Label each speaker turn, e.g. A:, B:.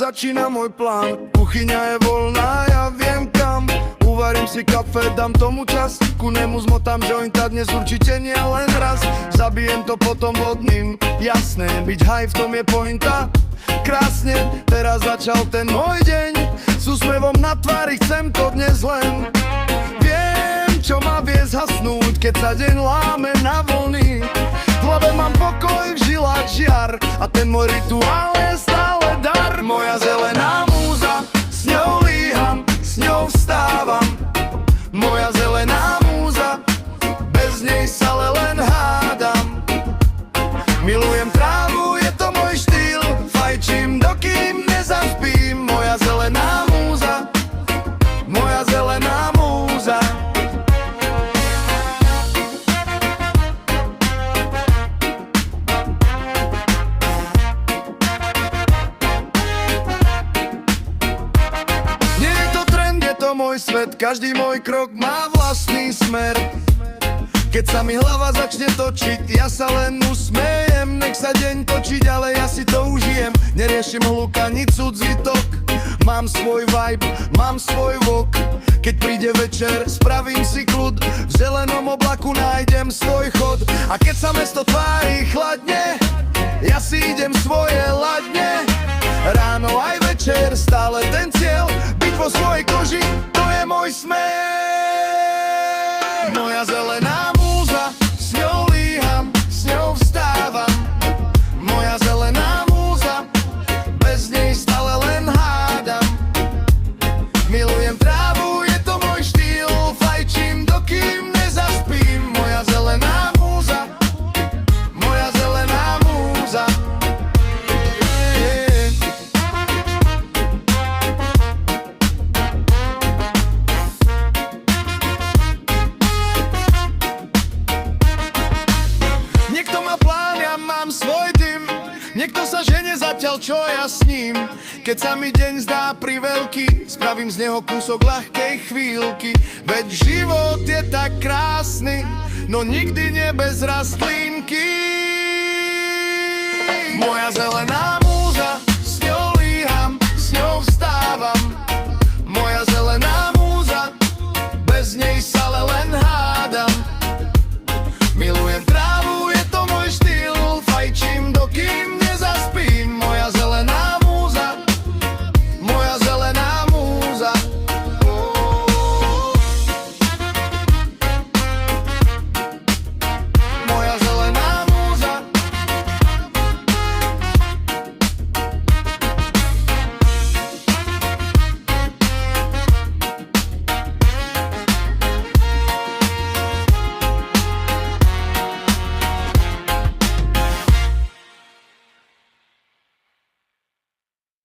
A: začína môj plán. Kuchyňa je voľná, ja viem kam. Uvarím si kafe, dám tomu čas. Ku nemu zmotám jointa, dnes určite nie len raz. Zabijem to potom vodným, jasné, byť high v tom je pointa. Krásne, teraz začal ten môj deň. S úsmevom na tvári chcem to dnes len. Viem, čo ma vie zhasnúť, keď sa deň láme na vlny. V hlave mám pokoj, v žilách žiar a ten môj rituál je stále dar. Moja zelená múza, s ňou líham, s ňou vstávam. Moja zelená múza, bez nej sa len hádam. Milujem trávu, je to môj štýl, fajčím, dokým nezaspím. Moja zelená múza, moja zelená múza. Nie je to trend, je to môj svet, každý môj krok má vlastný smer. Keď sa mi hlava začne točiť, ja sa len usmejem. Nech sa deň točí ďalej, ja si to užijem. Neriešim hluk ani cudzí tok. Mám svoj vibe, mám svoj vok. Keď príde večer, spravím si kľud. V zelenom oblaku nájdem svoj chod. A keď sa mesto tvári chladne, ja si idem svoje ladne. Ráno aj večer, stále ten cieľ. Byť vo svojej koži, to je môj smer. Moja zelená múza, s ňou líham, s ňou vstávam. Moja zelená múza, bez nej stále len hádam. Milujem trávu, je to môj štýl, fajčím, dokým nezaspím. Moja zelená múza, moja zelená múza. Niekto má plán, ja mám svoj tým. Niekto sa žene zatiaľ, čo ja s ním. Keď sa mi deň zdá priveľký, spravím z neho kúsok ľahkej chvíľky. Veď život je tak krásny, no nikdy nie bez rastlinky. Moja zelená múza,